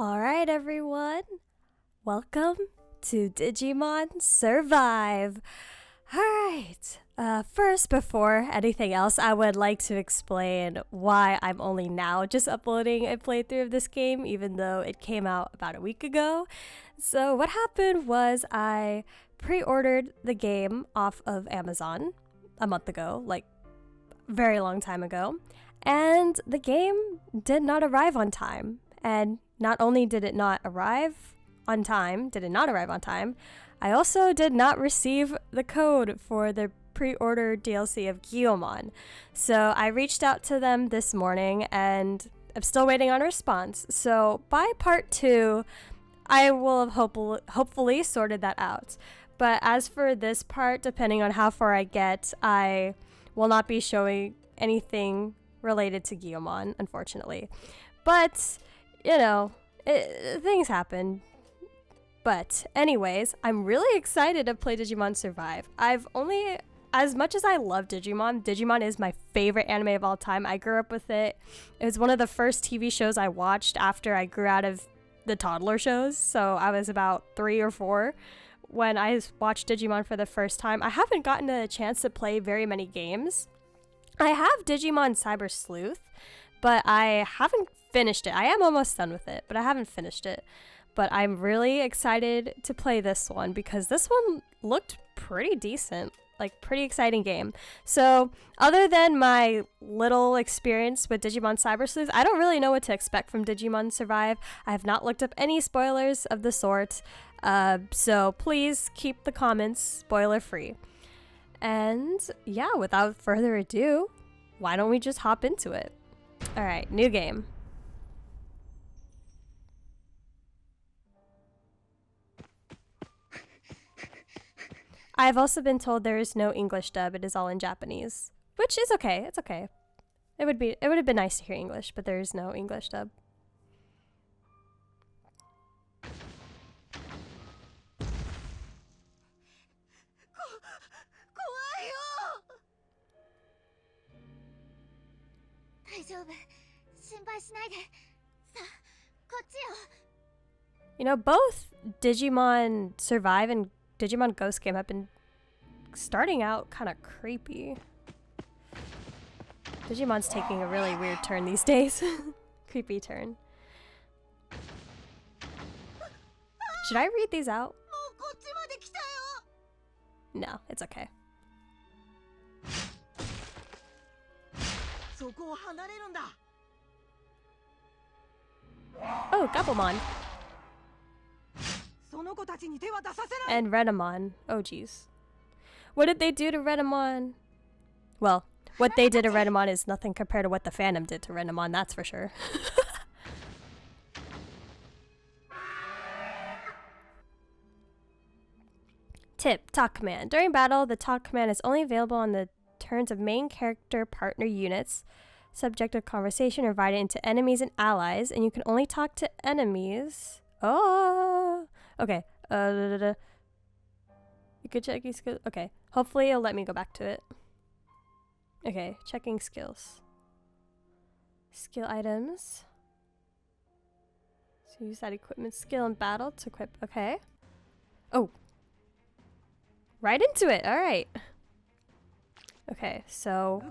Alright everyone, welcome to Digimon Survive! Alright, first before anything else, I would like to explain why I'm only now just uploading a playthrough of this game, even though it came out about a week ago. So what happened was I pre-ordered the game off of Amazon a month ago, like very long time ago, and the game did not arrive on time. And not only did it not arrive on time, I also did not receive the code for the pre-order DLC of Digimon. So I reached out to them this morning and I'm still waiting on a response. So by part 2, I will have hopefully sorted that out. But as for this part, depending on how far I get, I will not be showing anything related to Digimon, unfortunately. But you know, things happen. But anyways, I'm really excited to play Digimon Survive. As much as I love Digimon is my favorite anime of all time. I grew up with it. It was one of the first TV shows I watched after I grew out of the toddler shows. So I was about 3 or 4 when I watched Digimon for the first time. I haven't gotten a chance to play very many games. I have Digimon Cyber Sleuth, but I haven't finished it. I am almost done with it, but I haven't finished it. But I'm really excited to play this one because this one looked pretty decent, like pretty exciting game. So other than my little experience with Digimon Cyber Sleuth, I don't really know what to expect from Digimon Survive. I have not looked up any spoilers of the sort, so please keep the comments spoiler free. And yeah, without further ado, why don't we just hop into it? Alright, new game. I've also been told there is no English dub, it is all in Japanese. Which is okay, it's okay. It would have been nice to hear English, but there is no English dub. You know, both Digimon Survive and Digimon Ghost Game have been starting out kind of creepy. Digimon's taking a really weird turn these days. Creepy turn. Should I read these out? No, it's okay. Oh, Gabumon. And Renamon. Oh geez. What did they do to Renamon? Well, what they did to Renamon is nothing compared to what the fandom did to Renamon, that's for sure. Tip, talk command. During battle, the talk command is only available on the turns of main character partner units. Subject of conversation are divided into enemies and allies, and you can only talk to enemies. Oh, okay. You could check your skills. Okay, hopefully it'll let me go back to it. Okay, checking skills. Skill items. So use that equipment skill in battle to equip. Okay. Oh. Right into it. All right. Okay, so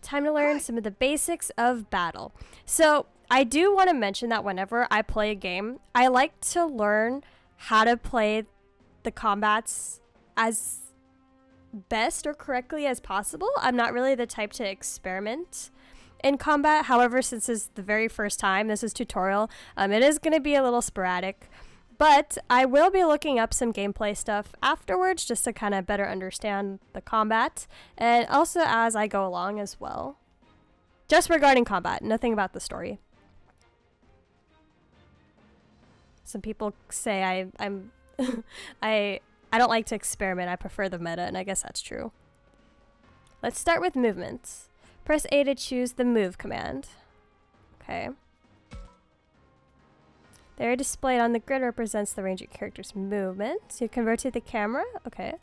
time to learn some of the basics of battle. So I do want to mention that whenever I play a game, I like to learn how to play the combats as best or correctly as possible. I'm not really the type to experiment in combat. However, since this is the very first time, this is tutorial, it is going to be a little sporadic. But I will be looking up some gameplay stuff afterwards just to kind of better understand the combat. And also as I go along as well. Just regarding combat, nothing about the story. Some people say I'm I don't like to experiment. I prefer the meta, and I guess that's true. Let's start with movements. Press A to choose the move command. Okay. There displayed on the grid represents the range of character's movements. You convert to the camera. Okay.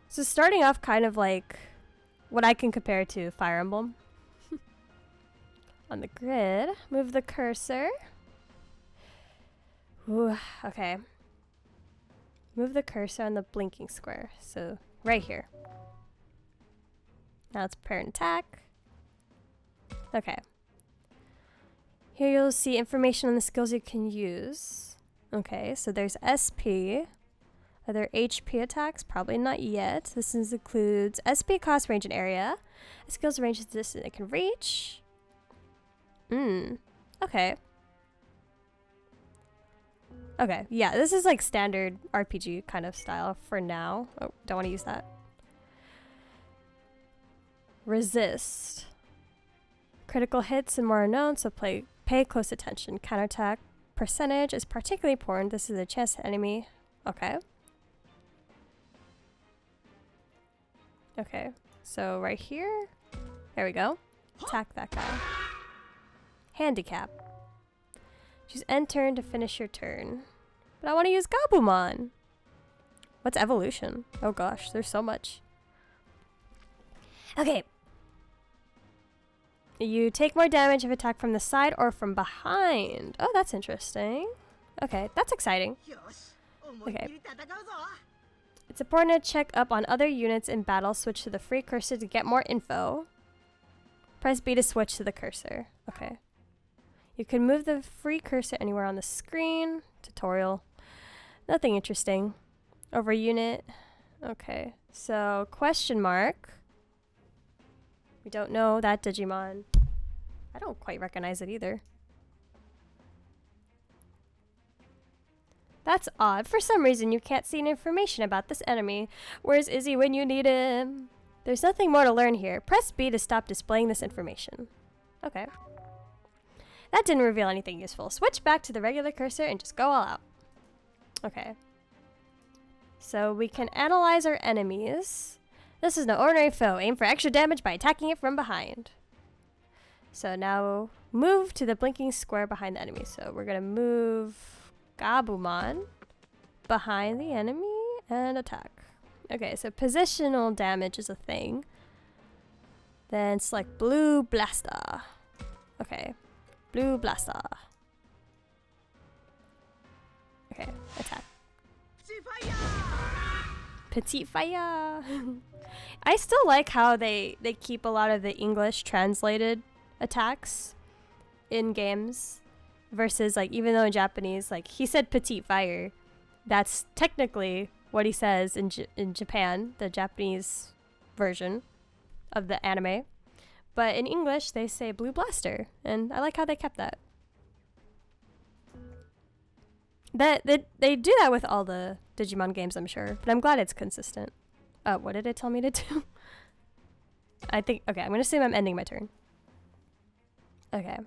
So starting off kind of like what I can compare to Fire Emblem. On the grid, move the cursor. Ooh, okay. Move the cursor on the blinking square. So, right here. Now let's prepare an attack. Okay. Here you'll see information on the skills you can use. Okay, so there's SP. Are there HP attacks? Probably not yet. This includes SP cost, range, and area. A skills range is the distance it can reach. Okay. Okay, yeah, this is like standard RPG kind of style for now. Oh, don't want to use that. Resist. Critical hits and more are known, so pay close attention. Counterattack percentage is particularly important. This is a chance to enemy. Okay. Okay, so right here. There we go. Attack that guy. Handicap. Choose end turn to finish your turn. But I want to use Gabumon. What's evolution? Oh gosh, there's so much. Okay. You take more damage if attacked from the side or from behind. Oh, that's interesting. Okay, that's exciting. Okay. It's important to check up on other units in battle. Switch to the free cursor to get more info. Press B to switch to the cursor. Okay. You can move the free cursor anywhere on the screen. Tutorial. Nothing interesting. Over unit. Okay. So, question mark. We don't know that Digimon. I don't quite recognize it either. That's odd. For some reason, you can't see any information about this enemy. Where's Izzy when you need him? There's nothing more to learn here. Press B to stop displaying this information. Okay. That didn't reveal anything useful. Switch back to the regular cursor and just go all out. Okay. So we can analyze our enemies. This is no ordinary foe. Aim for extra damage by attacking it from behind. So now move to the blinking square behind the enemy. So we're going to move Gabumon behind the enemy and attack. Okay, so positional damage is a thing. Then select Blue Blaster. Okay, Blue Blaster. Okay, attack. Petite fire. I still like how they keep a lot of the English translated attacks in games versus like, even though in Japanese, like he said petite fire, that's technically what he says in Japan, the Japanese version of the anime. But in English, they say Blue Blaster, and I like how they kept that. They do that with all the Digimon games, I'm sure, but I'm glad it's consistent. What did it tell me to do? I think, okay, I'm gonna assume I'm ending my turn. Okay.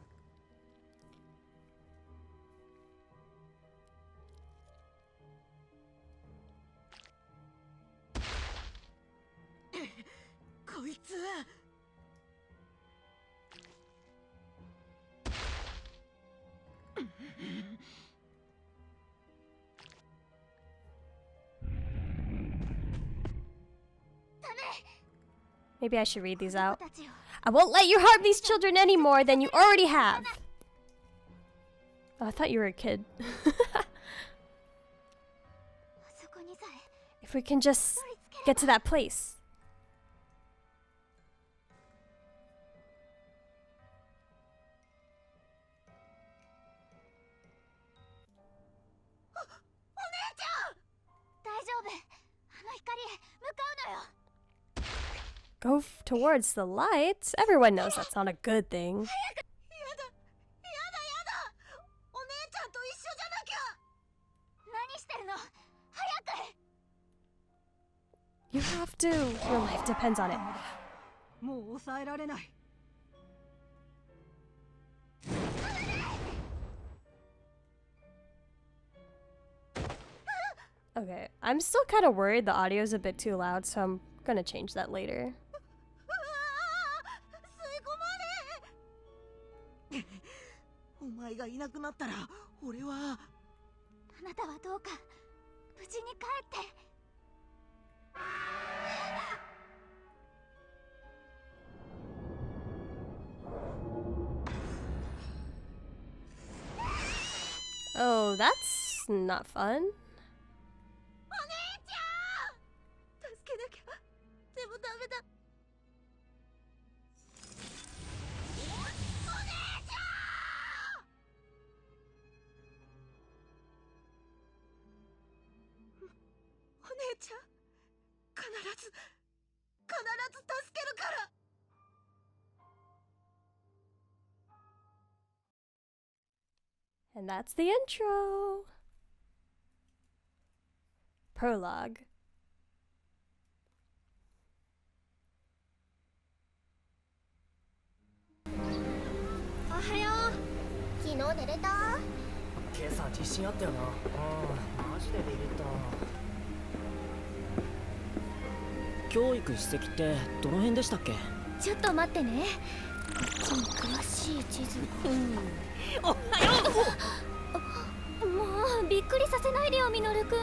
Maybe I should read these out. I won't let you harm these children any more than you already have. Oh, I thought you were a kid. If we can just get to that place. Go towards the lights? Everyone knows that's not a good thing. You have to. Your life depends on it. Okay, I'm still kind of worried the audio is a bit too loud, so I'm gonna change that later. Oh, that's That's not fun. And that's the intro. Prologue. おはよう。昨日寝れた？今朝地震あったよな。マジでビビった。教育史跡ってどの辺でしたっけ？ちょっと待ってね。詳しい地図。おはよう。もうびっくりさせないでよ、ミノルくん。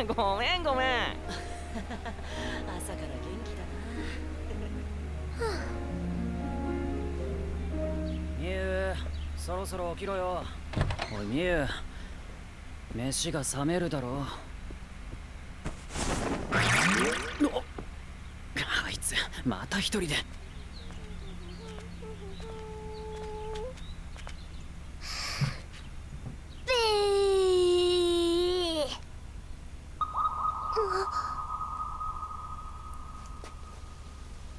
ごめんごめん。朝から元気だな。ミュウ、そろそろ起きろよ。おいミュウ、飯が冷めるだろ。あいつまた一人で。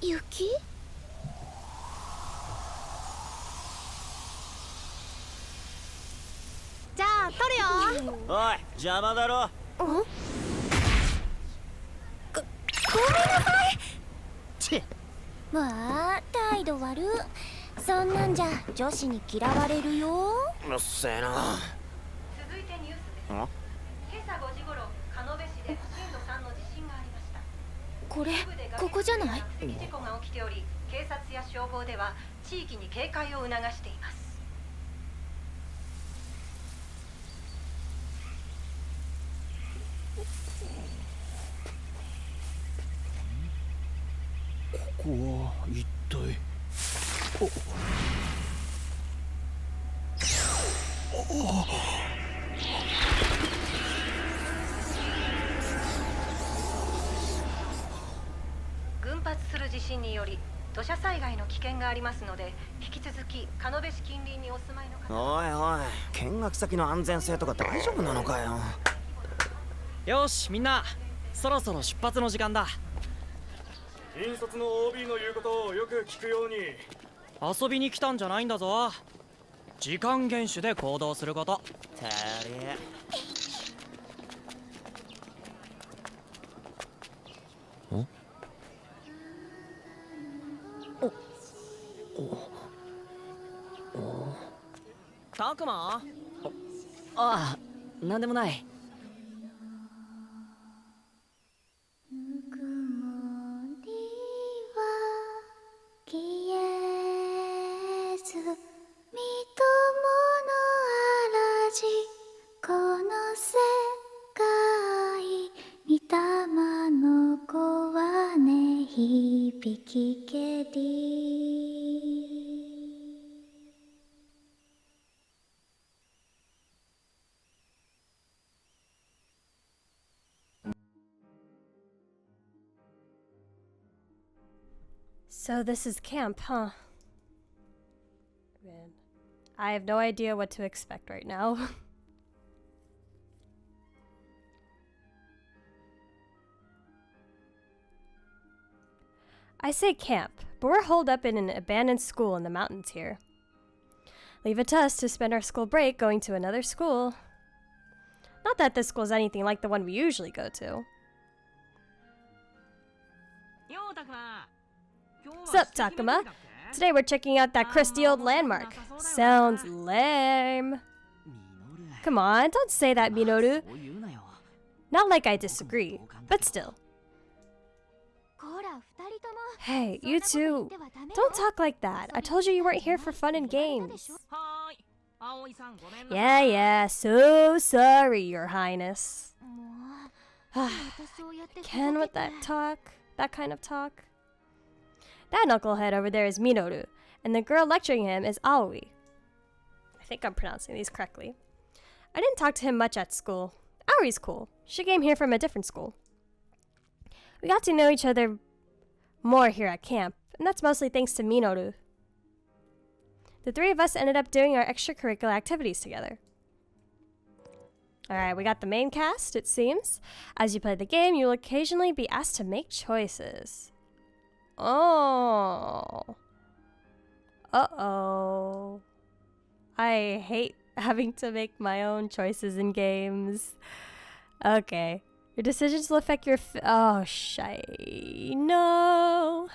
雪？じゃあ撮るよ。おい邪魔だろ。ごめんなさい。ちっ。わあ、態度悪。そんなんじゃ女子に嫌われるよ。うっせえな。続いてニュースです。今朝5時頃、鹿部市で震度3の地震がありました。これ、ここじゃない？事故が起きており、警察や消防では地域に警戒を促しています。ここは一体。群発する地震により土砂災害の危険がありますので、引き続き鹿部市近隣にお住まいの方。おいおい、見学先の安全性とか大丈夫なのかよ。よしみんな、そろそろ出発の時間だ。引率の OB の言うことをよく聞くように。遊びに来たんじゃないんだぞ。時間厳守で行動すること。てれ。たくま？ああ、なんでもない。So this is camp, huh? Man, I have no idea what to expect right now. I say camp, but we're holed up in an abandoned school in the mountains here. Leave it to us to spend our school break going to another school. Not that this school is anything like the one we usually go to. Sup, Takuma? Today we're checking out that crusty old landmark. Sounds lame. Come on, don't say that, Minoru. Not like I disagree, but still. Hey, you two, don't talk like that. I told you you weren't here for fun and games. Yeah, so sorry, Your Highness. Ken with that talk, that kind of talk. That knucklehead over there is Minoru, and the girl lecturing him is Aoi. I think I'm pronouncing these correctly. I didn't talk to him much at school. Aori's cool. She came here from a different school. We got to know each other more here at camp, and that's mostly thanks to Minoru. The three of us ended up doing our extracurricular activities together. Alright, we got the main cast, it seems. As you play the game, you'll occasionally be asked to make choices. Oh. Uh-oh. I hate having to make my own choices in games. Okay. Your decisions will affect your oh, shy. No.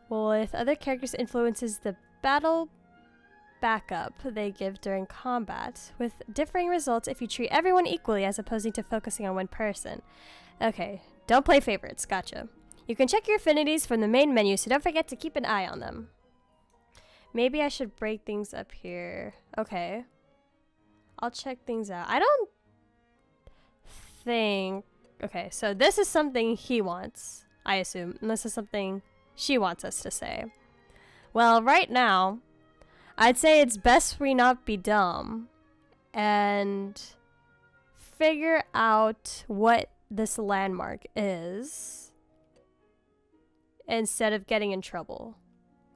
Well, if other characters influences the battle backup they give during combat, with differing results if you treat everyone equally as opposing to focusing on one person. Okay, don't play favorites, gotcha. You can check your affinities from the main menu, so don't forget to keep an eye on them. Maybe I should break things up here. Okay. I'll check things out. I don't think... Okay, so this is something he wants, I assume. And this is something she wants us to say. Well, right now, I'd say it's best we not be dumb and figure out what this landmark is instead of getting in trouble.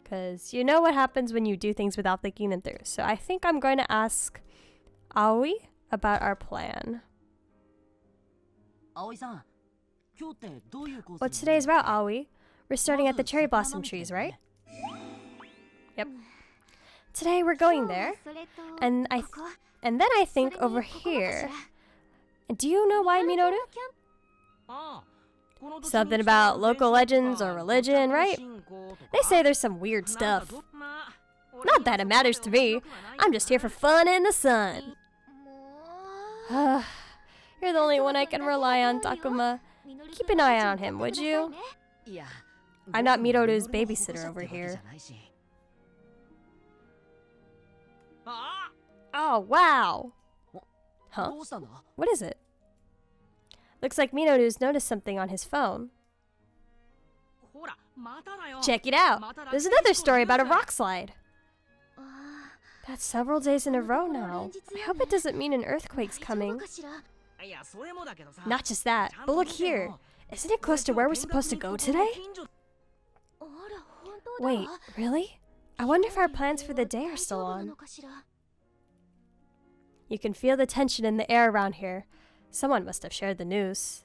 Because you know what happens when you do things without thinking them through. So I think I'm going to ask Aoi about our plan. What's today's route, Aoi? We're starting at the cherry blossom trees, right? Yep. Today we're going there, and then I think over here. And do you know why, Minoru? Something about local legends or religion, right? They say there's some weird stuff. Not that it matters to me. I'm just here for fun in the sun. You're the only one I can rely on, Takuma. Keep an eye on him, would you? I'm not Minoru's babysitter over here. Oh, wow. Huh? What is it? Looks like Minoru's noticed something on his phone. Check it out. There's another story about a rock slide. That's several days in a row now. I hope it doesn't mean an earthquake's coming. Not just that, but look here. Isn't it close to where we're supposed to go today? Wait, really? I wonder if our plans for the day are still on. You can feel the tension in the air around here. Someone must have shared the news.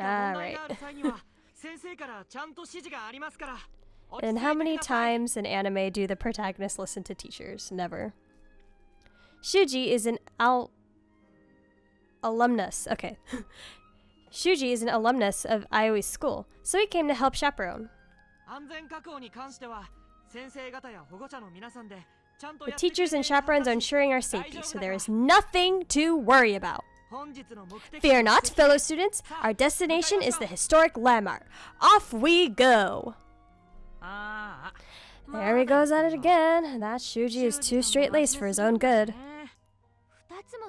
Alright. And how many times in anime do the protagonists listen to teachers? Never. Shuji is an alumnus. Okay. Shuji is an alumnus of Aoi's school, so he came to help chaperone. The teachers and chaperones are ensuring our safety, so there is nothing to worry about. Fear not, fellow students. Our destination is the historic landmark. Off we go. There he goes at it again. That Shuji is too straight-laced for his own good.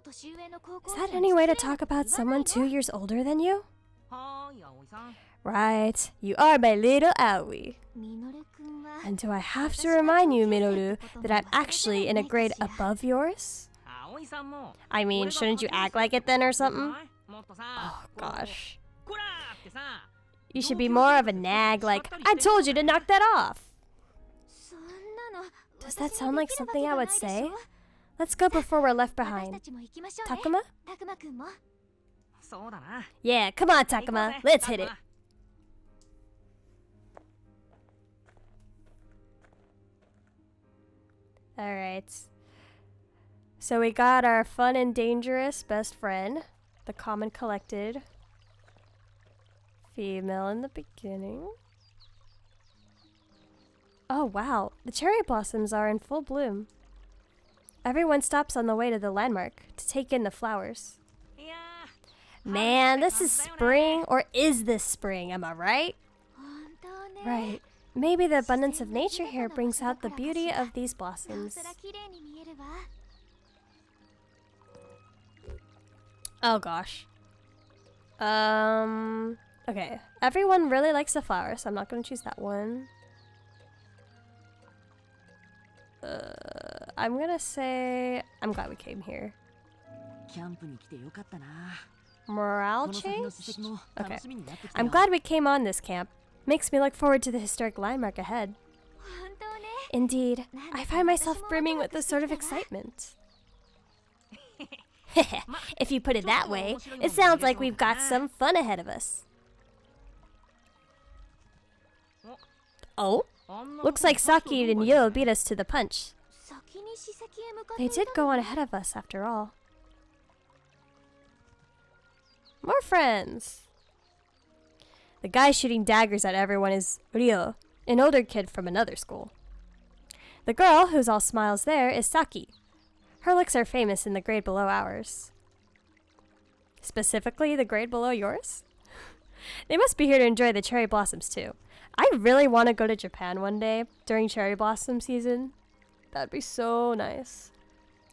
Is that any way to talk about someone 2 years older than you? Right, you are my little Aoi. And do I have to remind you, Minoru, that I'm actually in a grade above yours? I mean, shouldn't you act like it then or something? Oh gosh. You should be more of a nag like, I told you to knock that off. Does that sound like something I would say? Let's go before we're left behind. Takuma? Yeah, come on, Takuma. Let's hit it. Alright. So we got our fun and dangerous best friend, the calm and collected female in the beginning. Oh wow, the cherry blossoms are in full bloom. Everyone stops on the way to the landmark to take in the flowers. Man, this is spring, or is this spring, am I right? Right. Maybe the abundance of nature here brings out the beauty of these blossoms. Oh gosh. Okay. Everyone really likes the flowers, so I'm not going to choose that one. I'm gonna say I'm glad we came here. キャンプに来てよかったな。 Morale この先の change? 史跡も Okay. 楽しみになってきたよ。 I'm glad we came on this camp. Makes me look forward to the historic landmark ahead. 本当ね。 Indeed, I find myself brimming with a sort of excitement. If you put it that way, it sounds like we've got some fun ahead of us. Oh? Looks like Saki and Yo beat us to the punch. 先に史跡へ向かって They いた did go on ahead of us after all. More friends! The guy shooting daggers at everyone is Ryo, an older kid from another school. The girl, who's all smiles there, is Saki. Her looks are famous in the grade below ours. Specifically, the grade below yours? They must be here to enjoy the cherry blossoms too. I really want to go to Japan one day during cherry blossom season. That'd be so nice.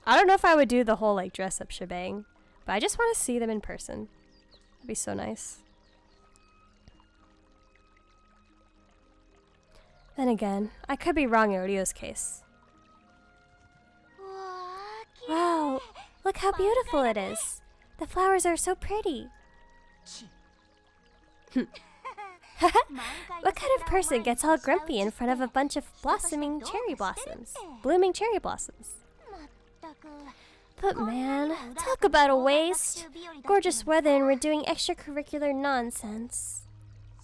I don't know if I would do the whole like dress up shebang, but I just want to see them in person. That'd be so nice. Then again, I could be wrong in Ryo's case. うわー、きれい。 Wow, look how beautiful it is. The flowers are so pretty. What kind of person gets all grumpy in front of a bunch of blossoming cherry blossoms? Blooming cherry blossoms. まったく。 But man, talk about a waste. Gorgeous weather and we're doing extracurricular nonsense.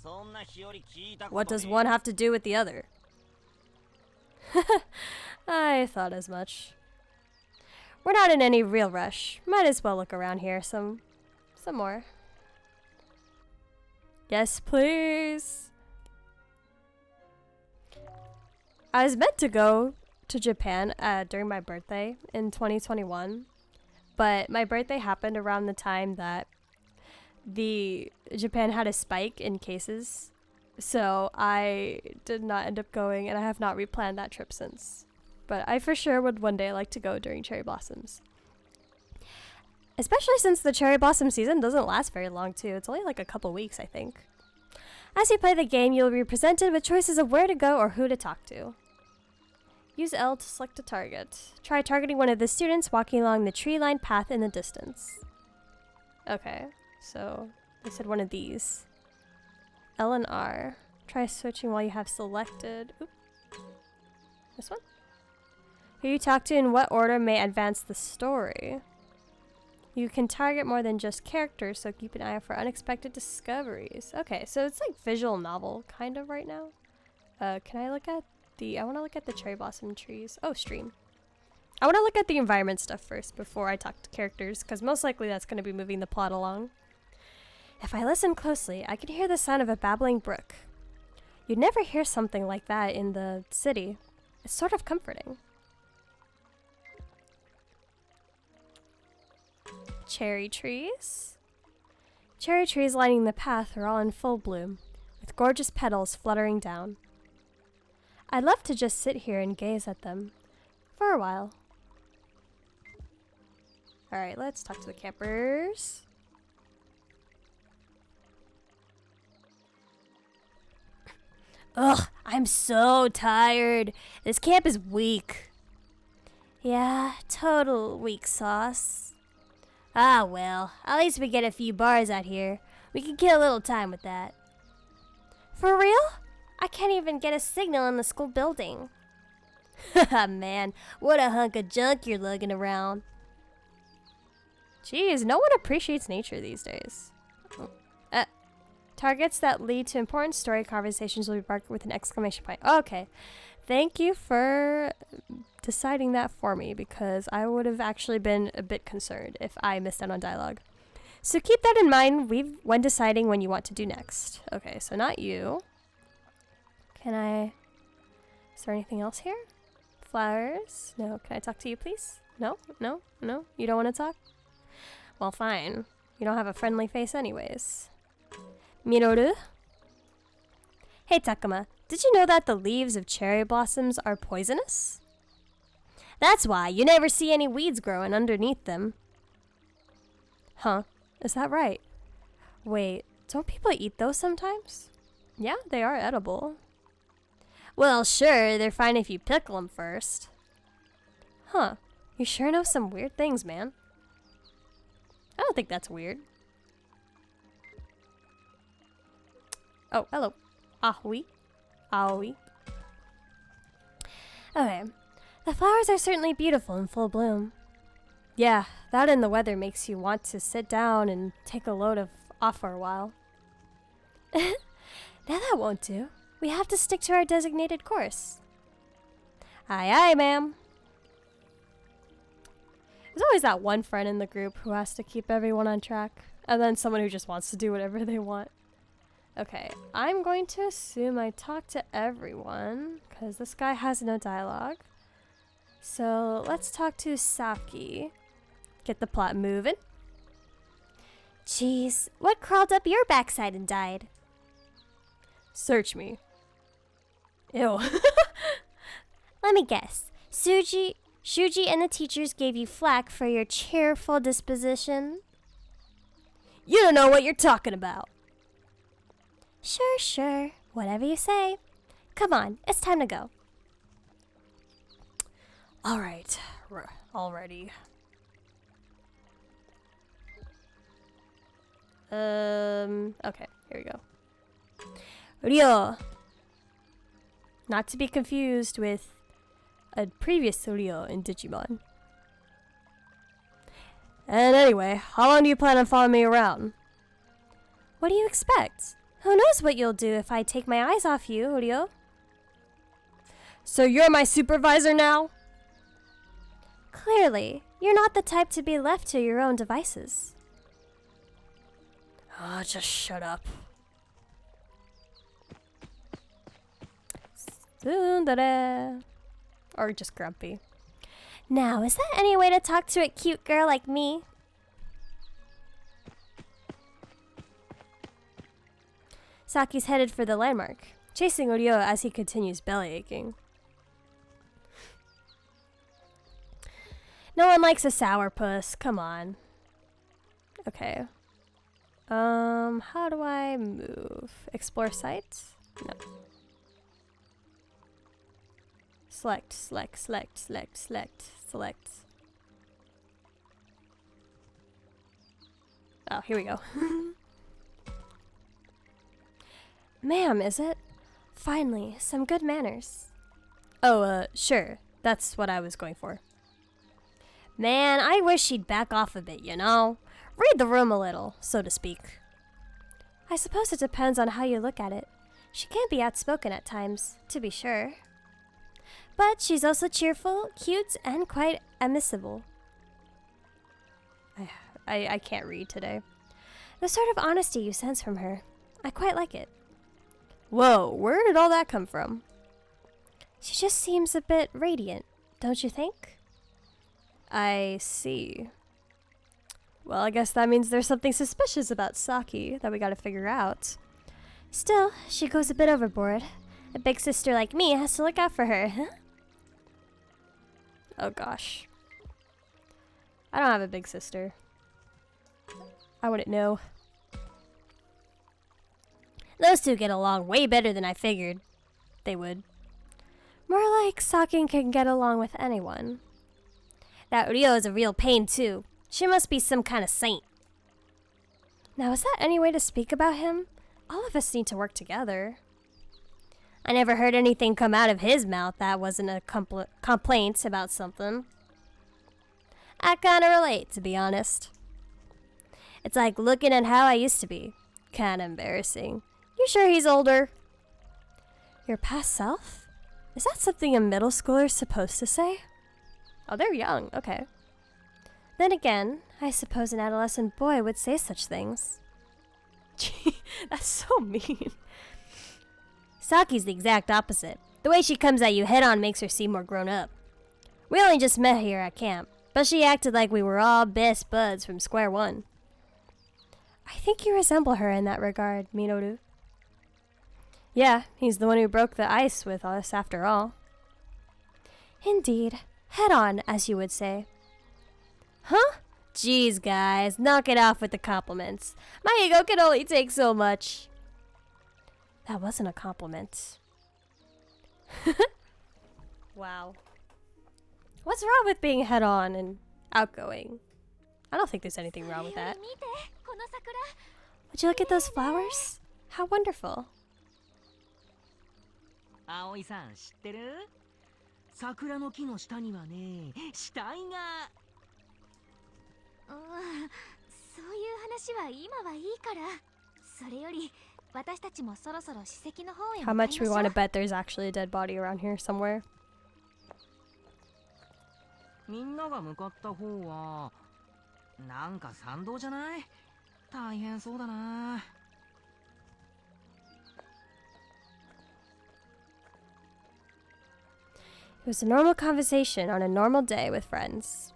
そんな日和聞いたこと What does one have to do with the other? I thought as much. We're not in any real rush. Might as well look around here some more. Yes, please. I was meant to go to Japan during my birthday in 2021, but my birthday happened around the time that Japan had a spike in cases, so I did not end up going, and I have not replanned that trip since. But I for sure would one day like to go during cherry blossoms. Especially since the cherry blossom season doesn't last very long too. It's only like a couple weeks, I think. As you play the game, you'll be presented with choices of where to go or who to talk to. Use L to select a target. Try targeting one of the students walking along the tree-lined path in the distance. Okay, so they said one of these. L and R. Try switching while you have selected. Oop. This one? Who you talk to in what order may advance the story. You can target more than just characters, so keep an eye out for unexpected discoveries. Okay, so it's like visual novel kind of right now. Can I look at I want to look at the cherry blossom trees. Oh, stream. I want to look at the environment stuff first before I talk to characters, because most likely that's going to be moving the plot along. If I listen closely, I can hear the sound of a babbling brook. You'd never hear something like that in the city. It's sort of comforting. Cherry trees. Cherry trees lining the path are all in full bloom, with gorgeous petals fluttering down. I'd love to just sit here and gaze at them for a while. Alright, let's talk to the campers. Ugh, I'm so tired. This camp is weak. Yeah, total weak sauce. Ah well, at least we get a few bars out here. We can kill a little time with that. For real? I can't even get a signal in the school building. Haha, man, what a hunk of junk you're lugging around. Jeez, no one appreciates nature these days. Targets that lead to important story conversations will be marked with an exclamation point. Okay, thank you for deciding that for me, because I would have actually been a bit concerned if I missed out on dialogue. So keep that in mind when deciding when you want to do next. Okay, so not you. Is there anything else here? Flowers? No. Can I talk to you, please? No? No? No? You don't want to talk? Well, fine. You don't have a friendly face anyways. Minoru? Hey, Takuma. Did you know that the leaves of cherry blossoms are poisonous? That's why you never see any weeds growing underneath them. Huh. Is that right? Wait, don't people eat those sometimes? Yeah, they are edible. Well, sure, they're fine if you pickle them first. Huh. You sure know some weird things, man. I don't think that's weird. Oh, hello. Aoi. Aoi. Okay. The flowers are certainly beautiful in full bloom. Yeah, that and the weather makes you want to sit down and take a load off for a while. Now that won't do. We have to stick to our designated course. Aye aye, ma'am. There's always that one friend in the group who has to keep everyone on track, and then someone who just wants to do whatever they want. Okay, I'm going to assume I talk to everyone, because this guy has no dialogue. So let's talk to Saki. Get the plot moving. Jeez, what crawled up your backside and died? Search me. Ew. Let me guess. Shuji and the teachers gave you flack for your cheerful disposition? You don't know what you're talking about. Sure. Whatever you say. Come on, it's time to go. Alright. Already. Okay, here we go. Ryo. Not to be confused with a previous Ryo in Digimon. And anyway, how long do you plan on following me around? What do you expect? Who knows what you'll do if I take my eyes off you, Ryo? So you're my supervisor now? Clearly, you're not the type to be left to your own devices. Oh, just shut up. Tsundere. Or just grumpy. Now, is that any way to talk to a cute girl like me? Saki's headed for the landmark, chasing Ryo as he continues belly aching. No one likes a sourpuss, come on. Okay. How do I move? Explore site? No. Select. Oh, here we go. Ma'am, is it? Finally, some good manners. Oh, sure. That's what I was going for. Man, I wish she'd back off a bit, you know? Read the room a little, so to speak. I suppose it depends on how you look at it. She can be outspoken at times, to be sure. But she's also cheerful, cute, and quite admissible. I can't read today. The sort of honesty you sense from her. I quite like it. Whoa, where did all that come from? She just seems a bit radiant, don't you think? I see. Well, I guess that means there's something suspicious about Saki that we gotta figure out. Still, she goes a bit overboard. A big sister like me has to look out for her, huh? Oh gosh. I don't have a big sister. I wouldn't know. Those two get along way better than I figured they would. More like Saki can get along with anyone. That Ryo is a real pain too. She must be some kind of saint. Now, is that any way to speak about him? All of us need to work together. I never heard anything come out of his mouth that wasn't a complaint about something. I kinda relate, to be honest. It's like looking at how I used to be. Kinda embarrassing. You sure he's older? Your past self? Is that something a middle schooler is supposed to say? Oh, they're young. Okay. Then again, I suppose an adolescent boy would say such things. Gee, that's so mean. Saki's the exact opposite. The way she comes at you head on makes her seem more grown up. We only just met here at camp, but she acted like we were all best buds from square one. I think you resemble her in that regard, Minoru. Yeah, he's the one who broke the ice with us after all. Indeed. Head on, as you would say. Huh? Jeez, guys, knock it off with the compliments. My ego can only take so much. That wasn't a compliment. Wow. What's wrong with being head-on and outgoing? I don't think there's anything wrong with that. Would you look at those flowers? How wonderful. 葵さん知ってる？桜の木の下にはね、死体が。そういう話は今はいいから。それより私たちもそろそろ史跡の方へ How much we want to bet there's actually a dead body around here somewhere. みんなが向かった方はなんか山道じゃない？大変そうだな。It was a normal conversation on a normal day with friends.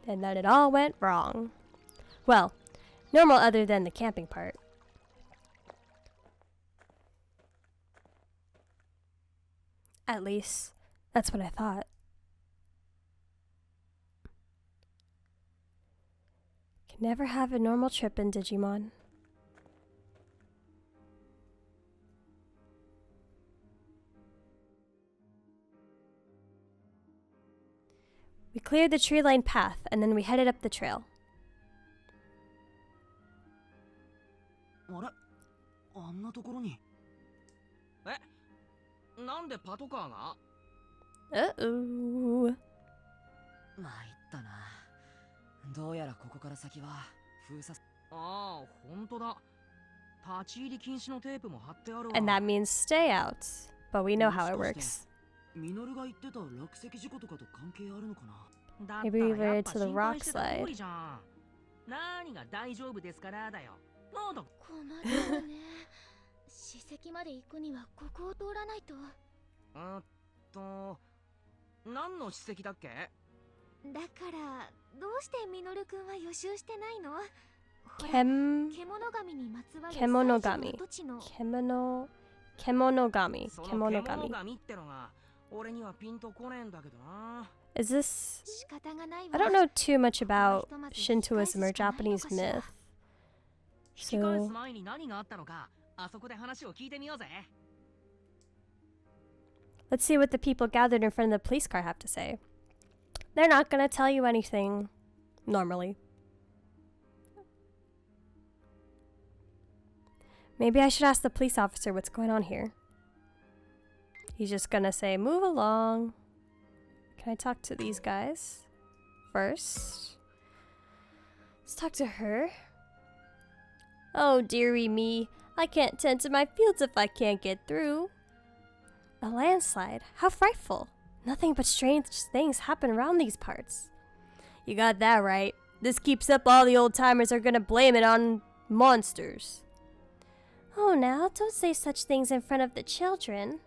And then it all went wrong. Well, normal other than the camping part. At least, that's what I thought. Can never have a normal trip in Digimon. We cleared the tree-lined path, and then we headed up the trail. あれ？あんなところに。え？なんでパトカーが？ Uh-oh. 参ったな。どうやらここから先は封鎖。ああ、本当だ。立ち入り禁止のテープも貼ってあるわ。 And that means stay out. But we know how it works. ミノルが言ってた落石事故とかと関係あるのかな。 Maybe we related to the rock slide. 何が大丈夫ですからだよ。なんだ。困ったわね。史跡まで行くにはここを通らないと。何の史跡だっけ？だからどうしてミノルくんは予習してないの？獣神にまつわる獣神。獣神ってのが俺にはピンとこねえんだけどな。Is this... I don't know too much about Shintoism or Japanese myth. So... Let's see what the people gathered in front of the police car have to say. They're not gonna tell you anything normally. Maybe I should ask the police officer what's going on here. He's just gonna say, move along. Can I talk to these guys first? Let's talk to her. Oh, dearie me. I can't tend to my fields if I can't get through. A landslide? How frightful. Nothing but strange things happen around these parts. You got that right. This keeps up, all the old-timers are gonna blame it on monsters. Oh, now, don't say such things in front of the children.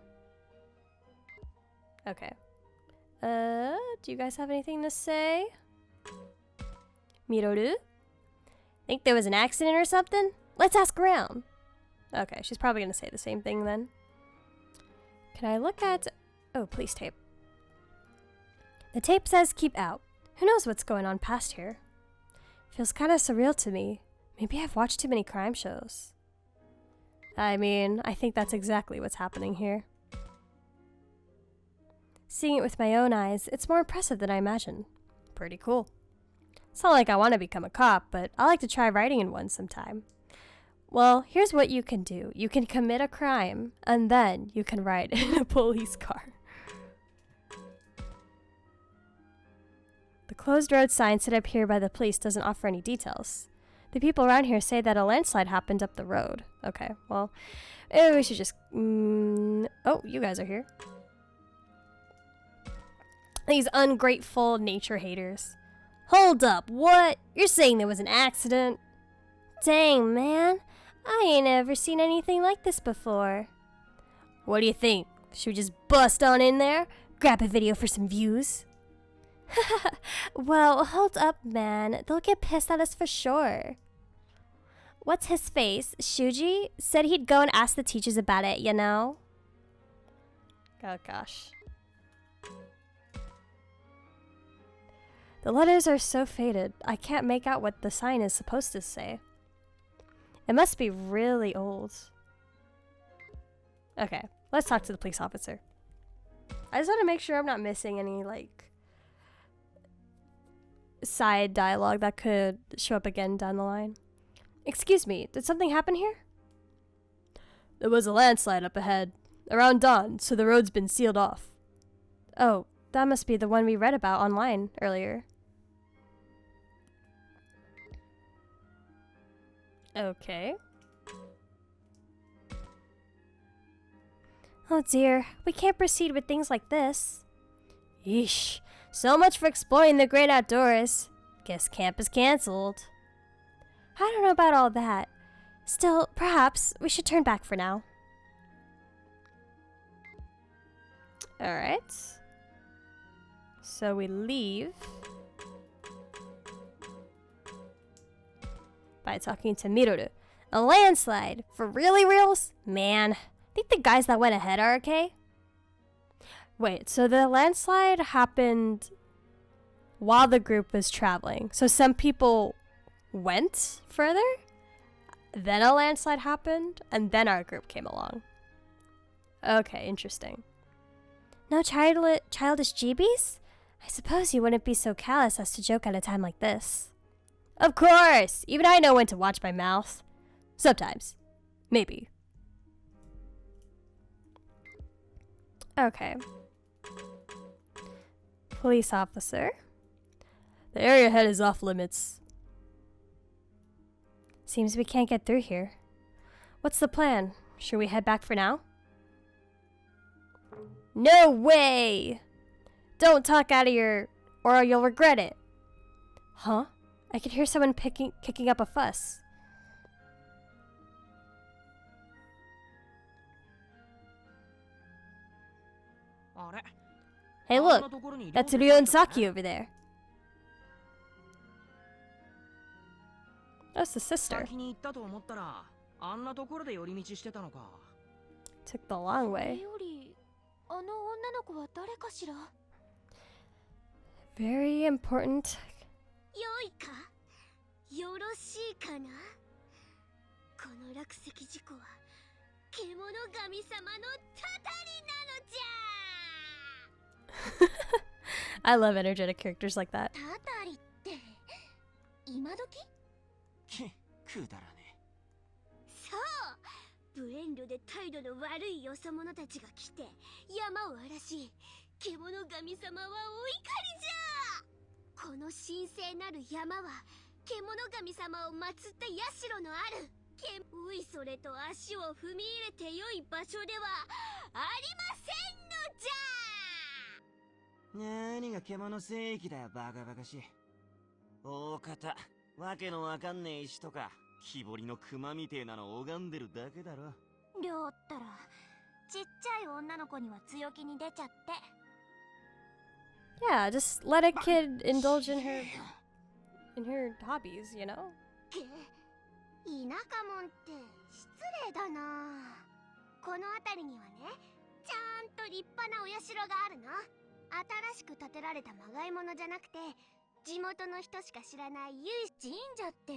Okay. Do you guys have anything to say? Miroru? Think there was an accident or something? Let's ask around. Okay, she's probably gonna say the same thing then. Can I look at... Oh, police tape. The tape says keep out. Who knows what's going on past here? Feels kind of surreal to me. Maybe I've watched too many crime shows. I mean, I think that's exactly what's happening here. Seeing it with my own eyes, it's more impressive than I imagined. Pretty cool. It's not like I want to become a cop, but I like to try writing in one sometime. Well, here's what you can do. You can commit a crime, and then you can ride in a police car. The closed road sign set up here by the police doesn't offer any details. The people around here say that a landslide happened up the road. Okay, well, maybe we should just... Oh, you guys are here. These ungrateful nature haters. Hold up, what? You're saying there was an accident? Dang, man. I ain't ever seen anything like this before. What do you think? Should we just bust on in there? Grab a video for some views? Well, hold up, man. They'll get pissed at us for sure. What's his face? Shuji said he'd go and ask the teachers about it, you know? Oh, gosh. The letters are so faded, I can't make out what the sign is supposed to say. It must be really old. Okay, let's talk to the police officer. I just want to make sure I'm not missing any, like, side dialogue that could show up again down the line. Excuse me, did something happen here? There was a landslide up ahead, around dawn, so the road's been sealed off. Oh, that must be the one we read about online earlier. Okay. Oh dear, we can't proceed with things like this. Yeesh, so much for exploring the great outdoors. Guess camp is cancelled. I don't know about all that. Still, perhaps we should turn back for now. Alright. So we leave by talking to Miroru. A landslide? For really reals? Man, I think the guys that went ahead are okay. Wait, so the landslide happened while the group was traveling. So some people went further, then a landslide happened, and then our group came along. Okay, interesting. No childish jeebies? I suppose you wouldn't be so callous as to joke at a time like this. Of course! Even I know when to watch my mouth. Sometimes. Maybe. Okay. Police officer. The area ahead is off limits. Seems we can't get through here. What's the plan? Should we head back for now? No way! Don't talk out of your... or you'll regret it. Huh? I can hear someone kicking up a fuss. Hey look, that's Ryo and Saki over there. That's the sister. Took the long way. Very important. よいかよろしいかなこの落石事故は獣神様のたたりなのじゃ I love energetic characters like that. たたりって今時くだらねそうブエンドで態度の悪いよそ者たちが来て山を荒らし獣神様はお怒りじゃこの神聖なる山は獣神様を祀った社のあるおいそれと足を踏み入れてよい場所ではありませんのじゃ何が獣聖域だよバカバカしい大方わけのわかんねえ石とか木彫りの熊みてえなの拝んでるだけだろ亮ったらちっちゃい女の子には強気に出ちゃって Yeah, just let a kid indulge in her hobbies, you know? 田舎もんって失礼だなこの辺りにはねちゃんと立派なお社があるの新しく建てられたまがいものじゃなくて地元の人しか知らない有神社って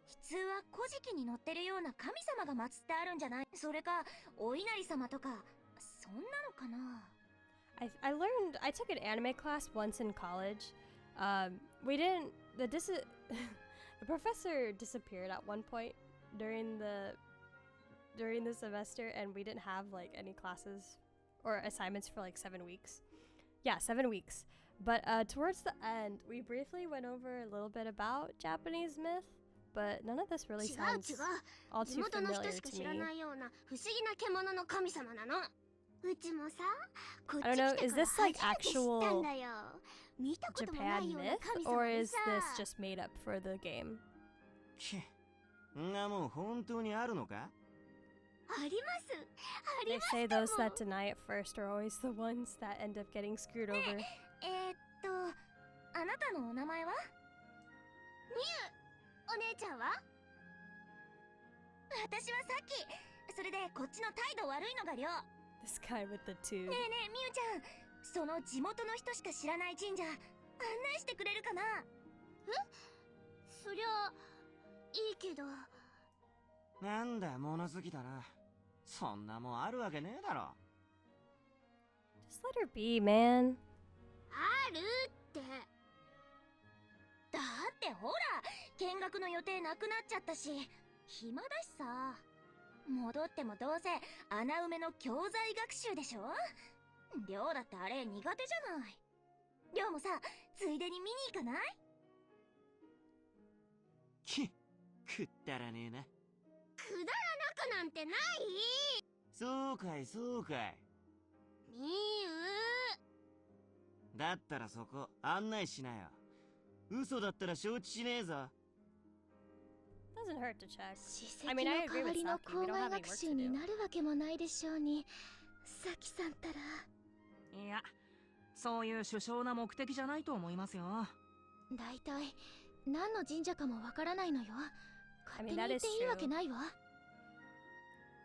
普通は古事記に載ってるような神様が祀ってあるんじゃないそれかお稲荷様とかそんなのかな I took an anime class once in college. The professor disappeared at one point during the semester, and we didn't have like any classes or assignments for like 7 weeks. Yeah, 7 weeks. But towards the end, we briefly went over a little bit about Japanese myth, but none of this really sounds all too familiar to me. I don't know, is this like actual Japan myth, or is this just made up for the game? なもん本当にあるのか They say those that deny it first are always the ones that end up getting screwed over. あなたのお名前はみゆお姉ちゃんは私はさっきそれでこっちの態度悪いのがりょう This guy with the two. ねえねえみゆちゃんその地元の人しか知らない神社案内してくれるかなえそりゃいいけどなんだ物好きだなそんなもんあるわけねえだろ Just let her be, man. あるってだってほら、見学の予定なくなっちゃったし、暇だしさ。戻ってもどうせ穴埋めの教材学習でしょ。りょうだってあれ苦手じゃない。りょうもさ、ついでに見に行かない？くったらねえな。くだらなくなんてない。そうかいそうかい。みゆだったらそこ案内しなよ。嘘だったら承知しねえぞ。Doesn't hurt to check. 史跡 I の mean, I 代 agree わ with りの Saki. We 校 don't have 外 any 学 work 習 to に do. なるわけもないでしょうに。さきさんたら。いや、そういう殊勝な目的じゃないと思いますよ。だいたい何の神社かもわからないのよ。 I 勝手 mean, に that 行っ is ていいわけ true. ないわ。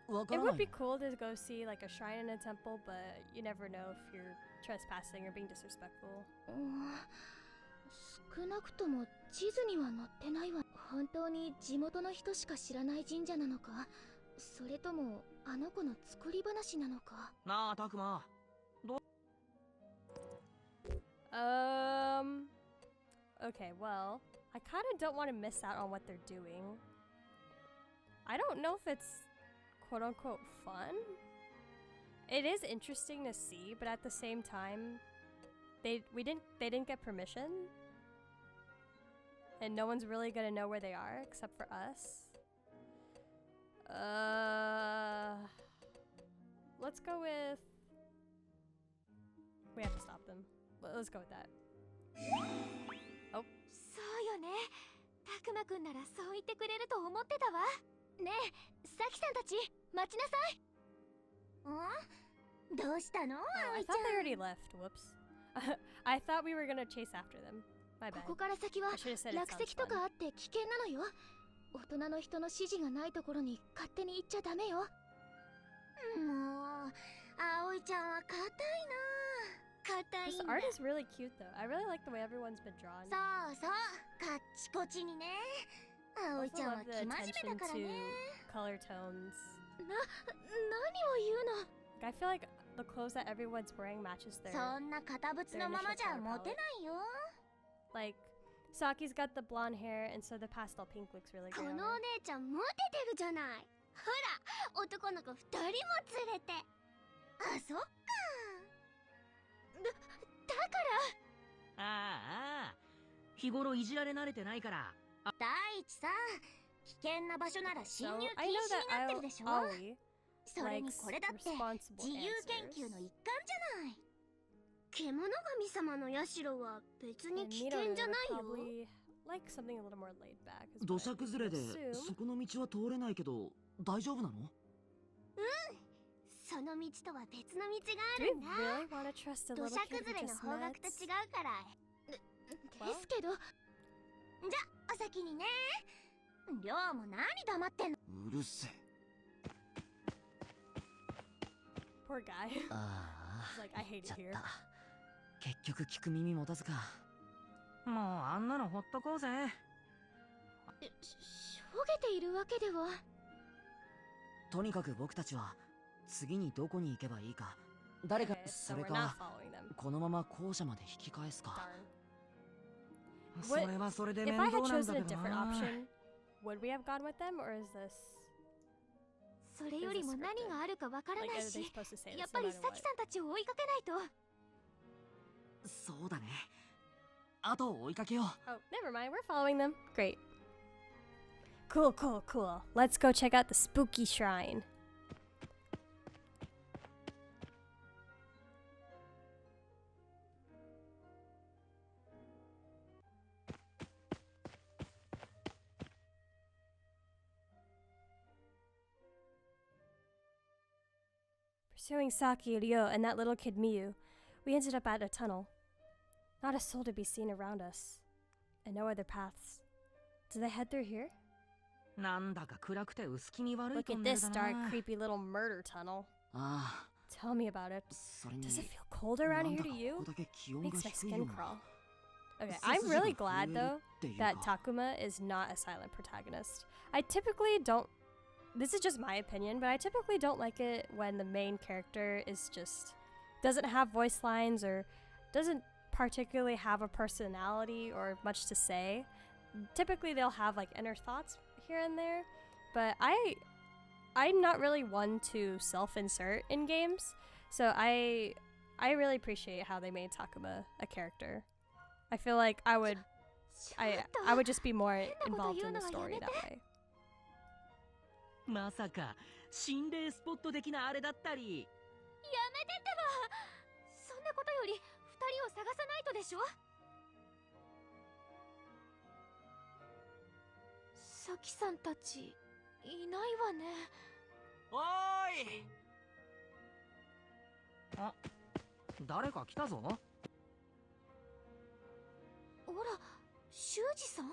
わか It らな would い。 be cool to go see like a shrine in a temple, but you never know if you're trespassing or being disrespectful. 少なくとも地図には載ってないわ。本当に地元の人しか知らない神社なのか、それともあの子の作り話なのか。なあ、たくま。Okay, well, I kind of don't want to miss out on what they're doing. I don't know if it's quote unquote fun. It is interesting to see, but at the same time, they didn't get permission. And no one's really gonna know where they are except for us. Let's go with... We have to stop them. Let's go with that. そうよね。たくまくんならそう言ってくれると思ってたわ。ねえ、さきさんたち、待ちなさい。どうしたの、 I 葵ち thought ゃ they ん。 already left. Whoops. I thought we were gonna chase after them. My こ bad. こから先は I should have said it 落 sounds 石と fun. かあって危険なのよ。大人の人の指示がないところに勝手に行っちゃダメよ。もう、葵ちゃんは硬いな。硬い This んだ。 art is really cute though. I really like the way everyone's been drawn. そうそう、カッチコチにね。 I 葵 also ちゃんは love the 生真面目 attention だから to ね。 color tones. 何を言うの。 I feel like the clothes that everyone's wearing matches their... そんな堅物のままじゃモテないよ。 Like, Saki's got the blonde hair, and so the pastel pink looks really こ good の on お her. 姉ちゃんモテてるじゃない。ほら、男の子2人も連れて。あ、そっか。だからああ、日頃いじられ慣れてないから。第一さ、危険な場所なら侵 So 入 I 禁 know 止になってる that でしょ。 Ollie それに likes これだって responsible 自由研 answers. 究の一環じゃない。獣神様の社は別に And 危 Miroru 険じゃ would ないよ。 probably like something a little more laid back. is 土 what I 砂崩れで assume. そこの道は通れないけど大丈夫なの？その道とは別の道があ Do る we んだ。 really want to trust a 土 little 砂 kid 崩 who れの just 方角と met? 違うからですけど。じゃお先にね。りょうも何黙ってんの。うるせえ。 Poor guy. あ He's like, I hate ちゃ it っ here. た。結局聞く耳持たずか。もうあんなのほっとこうぜ。しょげているわけでは。とにかく僕たちは次にどこに行けばいいか、誰か Okay, そ so れ we're not か following them. このまま校舎まで引き返すか。 Darn. それはそれで If 面 I 倒 had なんだ chosen け a ど different な。 option, would we have gone with them, or is this それよりも何があるかわから like ない are they し、 supposed to say や this っぱ no り matter サキ what? さんたちを追いかけないと。そうだね。あと追いかけよう。 Oh, never mind. We're following them. Great. Cool, cool, cool. Let's go check out the spooky shrine. Pursuing Saki, Ryo, and that little kid Miyu, we ended up at a tunnel. Not a soul to be seen around us, and no other paths. Did they head through here? なんだか暗くて薄気味悪い Look トン at ネル this だ dark, な。 creepy little murder tunnel. ああ、 Tell me about it. それに Does it feel cold な around ん here だ to か you? ここだけ気温が Makes my 低いよ skin う crawl. な。 Okay, 背 I'm 筋が really 震 glad える though っていう that か。 Takuma is not a silent protagonist. I typically don't. This is just my opinion, but I typically don't like it when the main character is just doesn't have voice lines or doesn't particularly have a personality or much to say. Typically they'll have like inner thoughts here and there, but I'm not really one to self-insert in games, so I really appreciate how they made Takuma a character. I feel like I would just be more involved in the story that way. まさか心霊スポット的なあれだったり。やめてってば。そんなことより2人を探さないとでしょ。サキさんたちいないわね。おーい。あ、誰か来たぞ。あら、修二さん？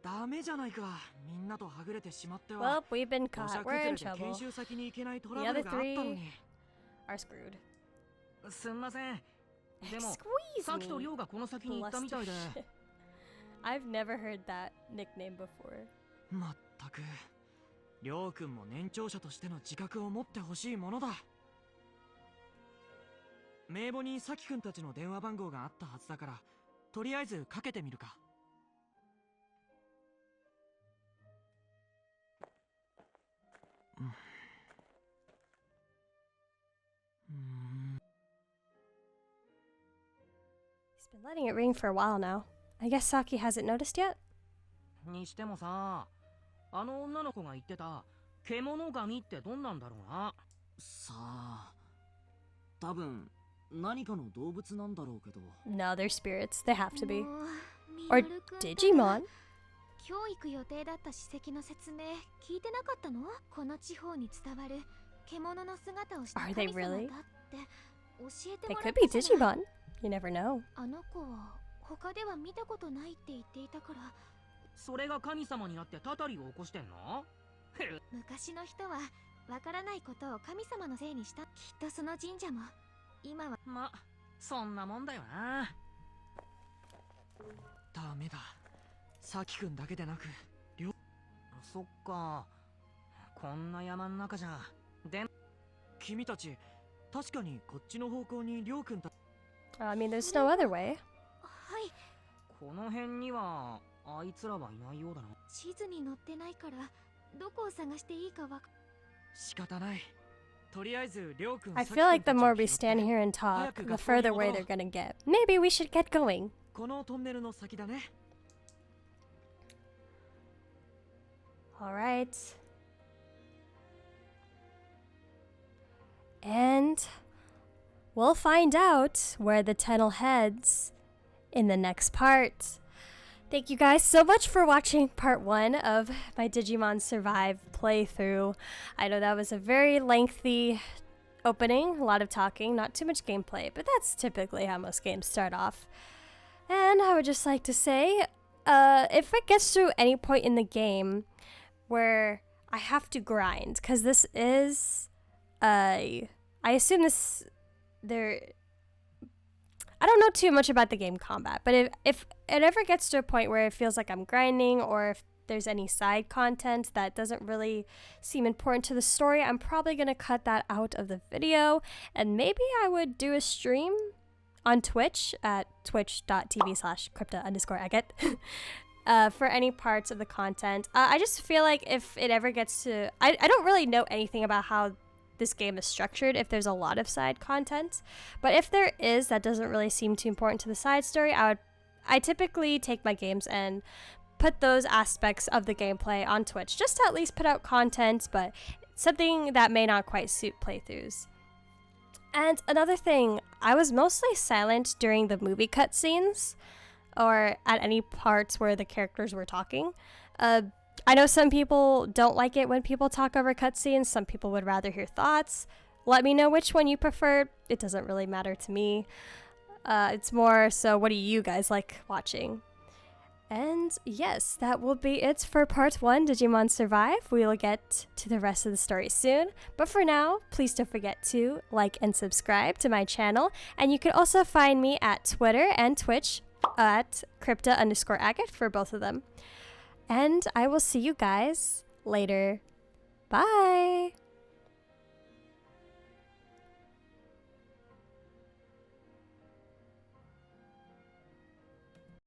ダメじゃないか。みんなとはぐれてしまっては。 Well, we've been 土 caught. 砂 We're 崩 in れで trouble. 研修先に行けないトラ The ブル other があったの three に。 are screwed. すんません。でも、 Squeeze さきと me. りょうがこの先に行ったみたいで。 I've never heard that nickname before. まったく。りょうくんも年長者としての自覚を持ってほしいものだ。名簿にさきくんたちの電話番号があったはずだから、とりあえずかけてみるか。He's been letting it ring for a while now. I guess Saki hasn't noticed yet? にしてもさ、あの女の子が言ってた獣神ってどんなんだろうな。さあ、多分何かの動物なんだろうけど。 No, they're spirits. They have to be. もう Or ミノル君 Digimon? 今日行く予定だった史跡の説明聞いてなかったの？この地方に伝わる獣の姿をした Are 神 they 様 really? だって教えて They もら could っ be たじゃない。 Digimon. You never know. あの子は他では見たことないって言っていたから、それが神様になってたたりを起こしてんの？昔の人はわからないことを神様のせいにした。きっとその神社も今は。ま、そんなもんだよな。ダメだ。さきくんだけでなく、りょう。そっか。こんな山の中じゃ。で、君たち、確かにこっちの方向にりょうくんた。I mean, there's no other way. はい。この辺にはあいつらはいないようだな。地図に載ってないからどこを探していいかわか。仕方ない。とりあえずりょうくん。 I feel like the more we stand here and talk, the further away they're gonna get. Maybe we should get going. このトンネルの先だね。Alright. And we'll find out where the tunnel heads in the next part. Thank you guys so much for watching part 1 of my Digimon Survive playthrough. I know that was a very lengthy opening, a lot of talking, not too much gameplay, but that's typically how most games start off. And I would just like to say, if it gets to any point in the game where I have to grind, because this is, I assume this, I don't know too much about the game combat, but if it ever gets to a point where it feels like I'm grinding, or if there's any side content that doesn't really seem important to the story, I'm probably going to cut that out of the video, and maybe I would do a stream on Twitch at twitch.tv/Crypta_Agate for any parts of the content. I just feel like if it ever gets to... I don't really know anything about how this game is structured, if there's a lot of side content, but if there is, that doesn't really seem too important to the side story. I typically take my games and put those aspects of the gameplay on Twitch just to at least put out content, but something that may not quite suit playthroughs. And another thing, I was mostly silent during the movie cutscenes or at any parts where the characters were talking. I know some people don't like it when people talk over cutscenes. Some people would rather hear thoughts. Let me know which one you prefer. It doesn't really matter to me. It's more so, what do you guys like watching? And yes, that will be it for part 1, Digimon Survive. We will get to the rest of the story soon. But for now, please don't forget to like and subscribe to my channel. And you can also find me at Twitter and Twitch at Crypta_Agate for both of them. And I will see you guys later. Bye!